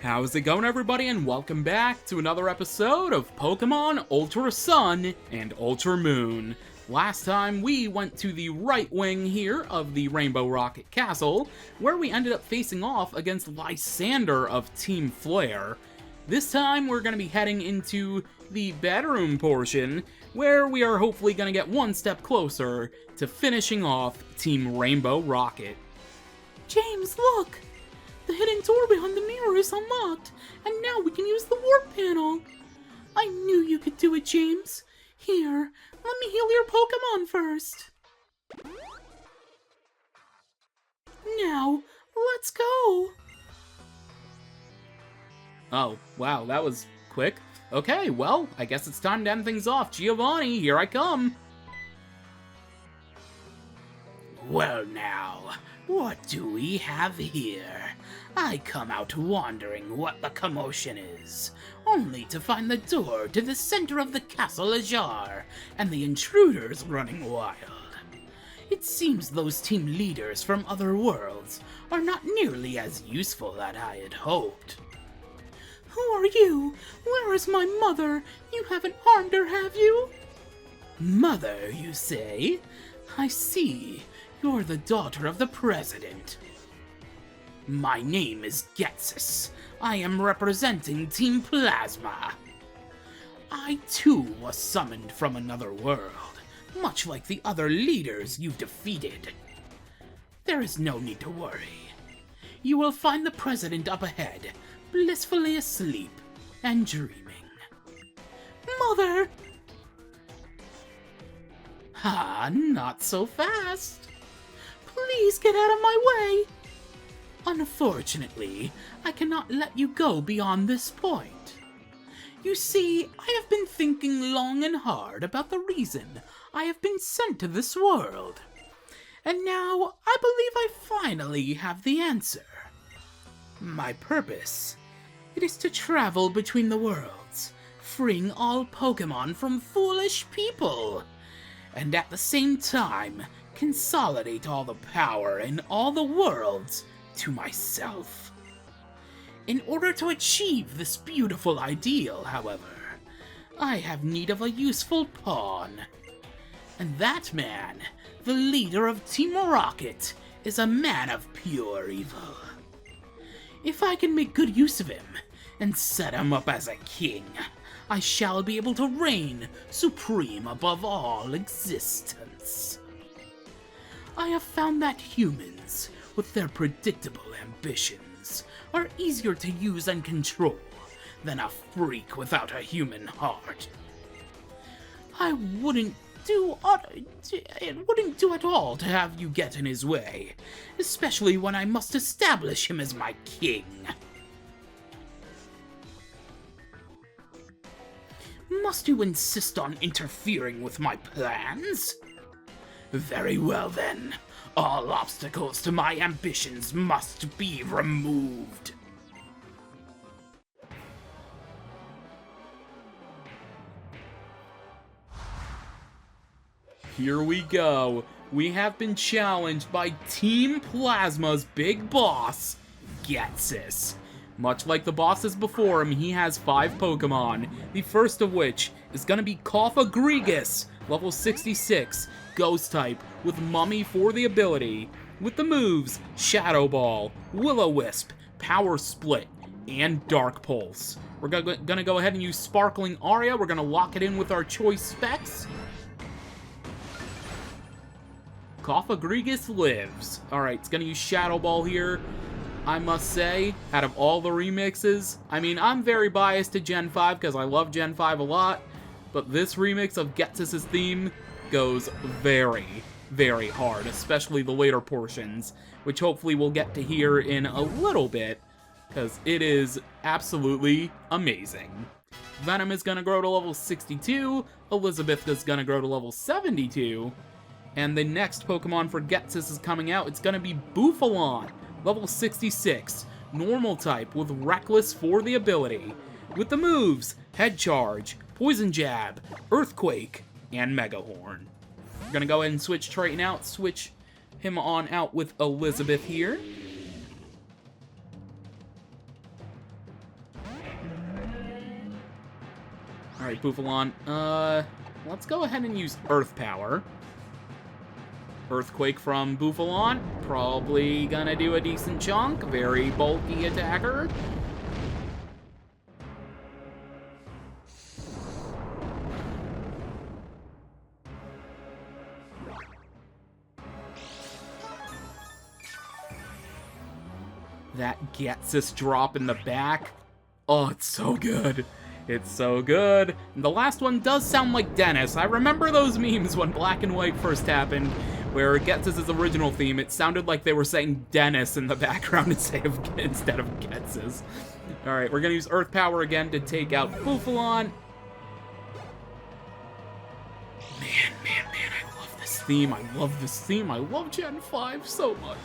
How's it going, everybody, and welcome back to another episode of Pokémon Ultra Sun and Ultra Moon. Last time, we went to the right wing here of the Rainbow Rocket Castle, where we ended up facing off against Lysander of Team Flare. This time, we're going to be heading into the bedroom portion, where we are hopefully going to get one step closer to finishing off Team Rainbow Rocket. James, look! The hidden door behind the mirror is unlocked, and now we can use the warp panel. I knew you could do it, James. Here, let me heal your Pokémon first. Now, let's go. Oh, wow, that was quick. Okay, well, I guess it's time to end things off. Giovanni, here I come. Well now, what do we have here? I come out wondering what the commotion is, only to find the door to the center of the castle ajar, and the intruders running wild. It seems those team leaders from other worlds are not nearly as useful as I had hoped. Who are you? Where is my mother? You haven't harmed her, have you? Mother, you say? I see. You're the daughter of the president. My name is Ghetsis. I am representing Team Plasma. I too was summoned from another world, much like the other leaders you've defeated. There is no need to worry. You will find the president up ahead, blissfully asleep and dreaming. Mother! Ah, not so fast. Please get out of my way. Unfortunately, I cannot let you go beyond this point. You see, I have been thinking long and hard about the reason I have been sent to this world. And now, I believe I finally have the answer. My purpose, it is to travel between the worlds, freeing all Pokémon from foolish people, and at the same time, consolidate all the power in all the worlds to myself. In order to achieve this beautiful ideal, however, I have need of a useful pawn. And that man, the leader of Team Rocket, is a man of pure evil. If I can make good use of him and set him up as a king, I shall be able to reign supreme above all existence. I have found that humans, with their predictable ambitions, are easier to use and control than a freak without a human heart. It wouldn't do at all to have you get in his way, especially when I must establish him as my king. Must you insist on interfering with my plans? Very well then. All obstacles to my ambitions must be removed. Here we go. We have been challenged by Team Plasma's big boss, Ghetsis. Much like the bosses before him, he has 5 Pokemon, the first of which is going to be Cofagrigus, level 66, Ghost type, with Mummy for the ability, with the moves Shadow Ball, Will-O-Wisp, Power Split, and Dark Pulse. We're gonna go ahead and use Sparkling Aria. We're gonna lock it in with our choice specs. Cofagrigus lives. Alright, it's gonna use Shadow Ball here. I must say, out of all the remixes, I mean, I'm very biased to Gen 5 because I love Gen 5 a lot, but this remix of Ghetsis' theme goes very, very hard, especially the later portions, which hopefully we'll get to hear in a little bit, because it is absolutely amazing. Venom is going to grow to level 62, Elizabeth is going to grow to level 72, and the next Pokemon for Ghetsis is coming out. It's going to be Bouffalant, level 66, normal type with Reckless for the ability, with the moves Head Charge, Poison Jab, Earthquake, and Mega Horn. We're gonna go ahead and switch Triton out, switch him on out with Elizabeth here. Alright, Bouffalant. Let's go ahead and use Earth Power. Earthquake from Bouffalant. Probably gonna do a decent chunk. Very bulky attacker. That Ghetsis drop in the back. Oh, it's so good. It's so good. And the last one does sound like Dennis. I remember those memes when Black and White first happened, where Ghetsis' original theme, it sounded like they were saying Dennis in the background instead of Ghetsis. Alright, we're gonna use Earth Power again to take out Bouffalant. Man, I love this theme. I love this theme. I love Gen 5 so much.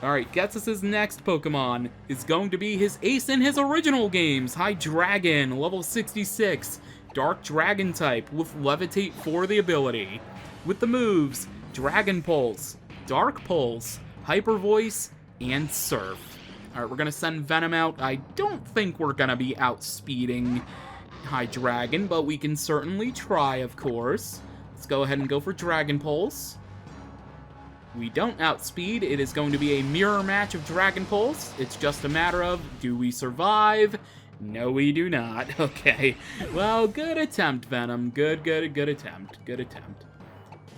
Alright, Ghetsis' next Pokemon is going to be his ace in his original games, Hydreigon, level 66, Dark Dragon type with Levitate for the ability. With the moves, Dragon Pulse, Dark Pulse, Hyper Voice, and Surf. Alright, we're gonna send Venom out. I don't think we're gonna be outspeeding Hydreigon, but we can certainly try, of course. Let's go ahead and go for Dragon Pulse. We don't outspeed. It is going to be a mirror match of Dragon Pulse. It's just a matter of, do we survive? No, we do not. Okay. Well, good attempt, Venom. Good attempt. Good attempt.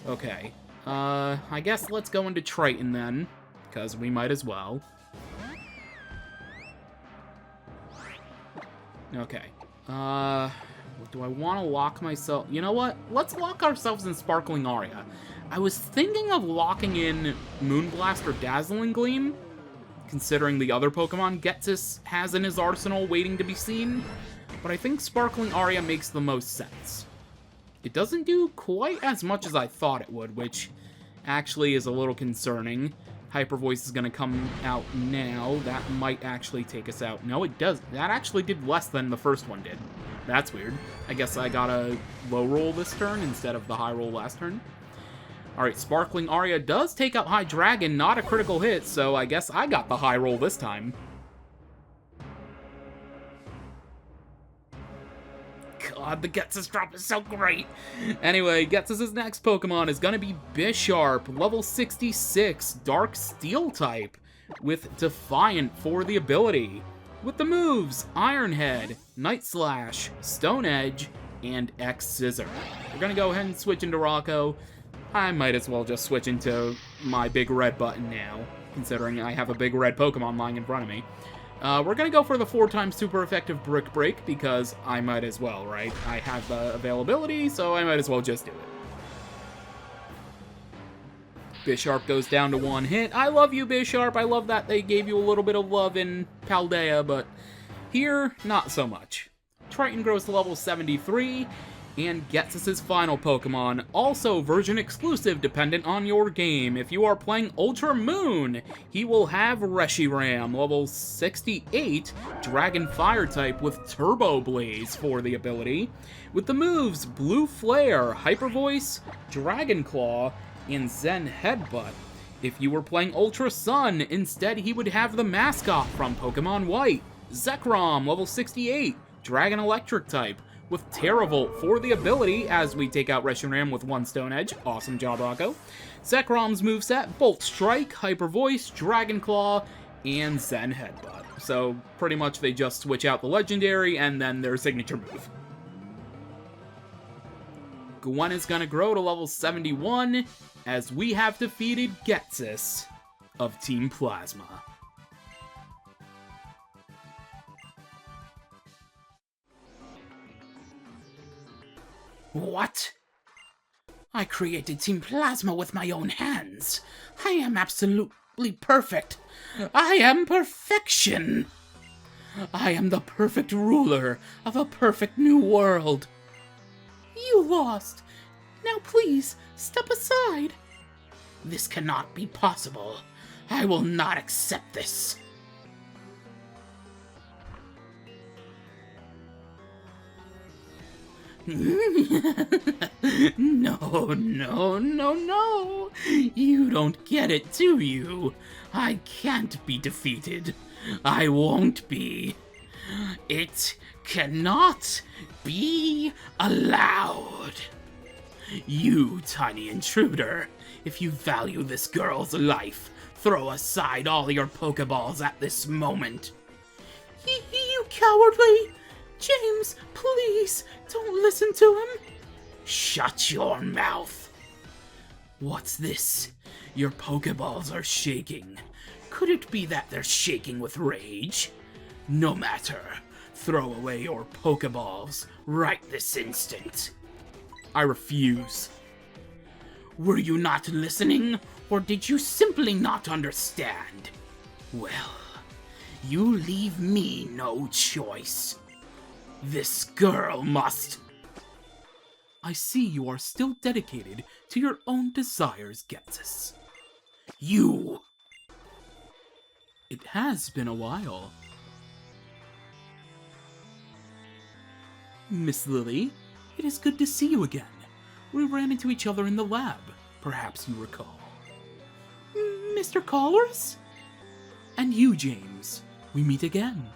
Okay. I guess let's go into Triton then, because we might as well. Okay. Do I want to lock myself? You know what? Let's lock ourselves in Sparkling Aria. I was thinking of locking in Moonblast or Dazzling Gleam, considering the other Pokemon Ghetsis has in his arsenal waiting to be seen, but I think Sparkling Aria makes the most sense. It doesn't do quite as much as I thought it would, which actually is a little concerning. Hyper Voice is going to come out now. That might actually take us out. No, it does. That actually did less than the first one did. That's weird. I guess I got a low roll this turn instead of the high roll last turn. Alright, Sparkling Aria does take out Hydreigon, not a critical hit, so I guess I got the high roll this time. God, the Ghetsis drop is so great! Anyway, Ghetsis' next Pokemon is gonna be Bisharp, level 66, Dark Steel type, with Defiant for the ability. With the moves, Iron Head, Night Slash, Stone Edge, and X-Scissor. We're gonna go ahead and switch into Rocco. I might as well just switch into my big red button now, considering I have a big red Pokemon lying in front of me. We're gonna go for the 4x super effective Brick Break, because I might as well, right? I have the availability, so I might as well just do it. Bisharp goes down to 1 hit. I love you, Bisharp. I love that they gave you a little bit of love in Paldea, but here, not so much. Triton grows to level 73, and Ghetsis' final Pokemon, also version exclusive dependent on your game. If you are playing Ultra Moon, he will have Reshiram, level 68, Dragon Fire type with Turbo Blaze for the ability. With the moves, Blue Flare, Hyper Voice, Dragon Claw, and Zen Headbutt. If you were playing Ultra Sun, instead he would have the mascot from Pokemon White, Zekrom, level 68, Dragon Electric type, with Terravolt for the ability as we take out Reshiram with 1 Stone Edge. Awesome job, Rocco. Zekrom's moveset, Bolt Strike, Hyper Voice, Dragon Claw, and Zen Headbutt. So pretty much they just switch out the legendary and then their signature move. Gwen is gonna grow to level 71 as we have defeated Ghetsis of Team Plasma. What? I created Team Plasma with my own hands. I am absolutely perfect. I am perfection. I am the perfect ruler of a perfect new world. You lost. Now please, step aside. This cannot be possible. I will not accept this. No. You don't get it, do you? I can't be defeated. I won't be. It cannot be allowed. You, tiny intruder, if you value this girl's life, throw aside all your Pokeballs at this moment. You cowardly! James, please, don't listen to him. Shut your mouth. What's this? Your Pokeballs are shaking. Could it be that they're shaking with rage? No matter. Throw away your Pokeballs right this instant. I refuse. Were you not listening, or did you simply not understand? Well, you leave me no choice. This girl must... I see you are still dedicated to your own desires, Ghetsis. You... It has been a while. Miss Lily, it is good to see you again. We ran into each other in the lab, perhaps you recall. Mr. Colress? And you, James. We meet again.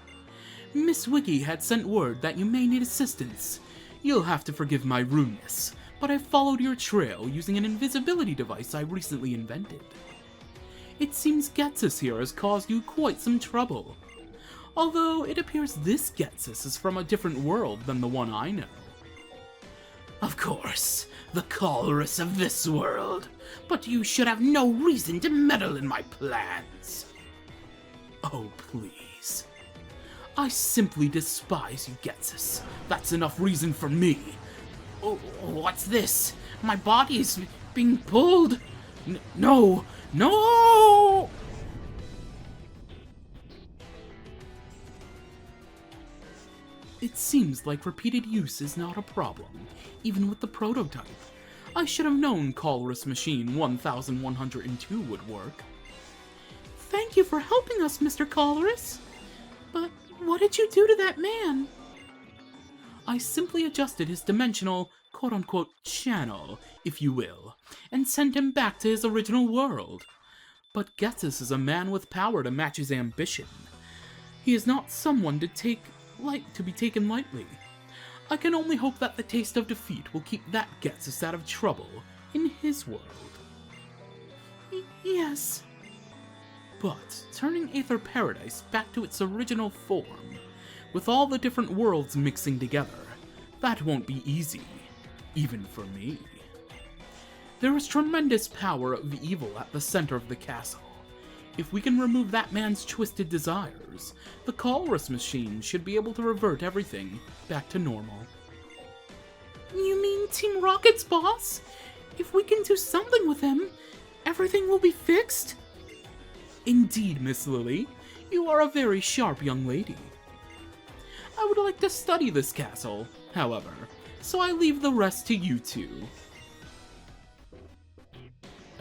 Miss Wiggy had sent word that you may need assistance. You'll have to forgive my rudeness, but I followed your trail using an invisibility device I recently invented. It seems Ghetsis here has caused you quite some trouble. Although it appears this Ghetsis is from a different world than the one I know. Of course, the Colress of this world, but you should have no reason to meddle in my plans. Oh, please. I simply despise you, Ghetsis. That's enough reason for me. Oh, what's this? My body is being pulled. No, no! It seems like repeated use is not a problem, even with the prototype. I should have known Colress Machine 1102 would work. Thank you for helping us, Mr. Colress. But what did you do to that man? I simply adjusted his dimensional, quote-unquote, channel, if you will, and sent him back to his original world. But Ghetsis is a man with power to match his ambition. He is not someone to be taken lightly. I can only hope that the taste of defeat will keep that Ghetsis out of trouble in his world. Yes. But turning Aether Paradise back to its original form, with all the different worlds mixing together, that won't be easy, even for me. There is tremendous power of evil at the center of the castle. If we can remove that man's twisted desires, the Colress Machine should be able to revert everything back to normal. You mean Team Rocket's boss? If we can do something with him, everything will be fixed? Indeed, Miss Lily. You are a very sharp young lady. I would like to study this castle, however, so I leave the rest to you two.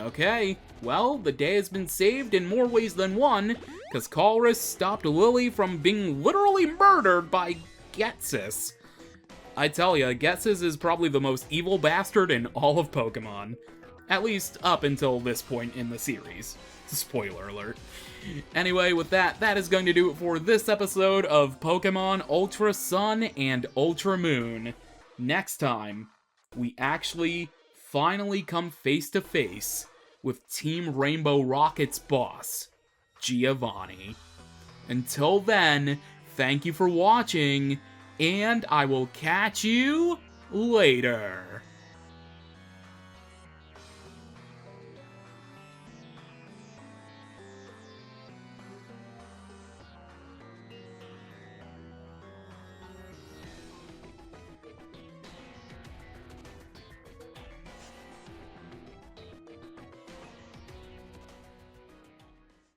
Okay, well, the day has been saved in more ways than one, because Colress stopped Lily from being literally murdered by Ghetsis. I tell ya, Ghetsis is probably the most evil bastard in all of Pokémon. At least up until this point in the series. Spoiler alert. Anyway, with that, that is going to do it for this episode of Pokémon Ultra Sun and Ultra Moon. Next time, we actually finally come face to face with Team Rainbow Rocket's boss, Giovanni. Until then, thank you for watching, and I will catch you later.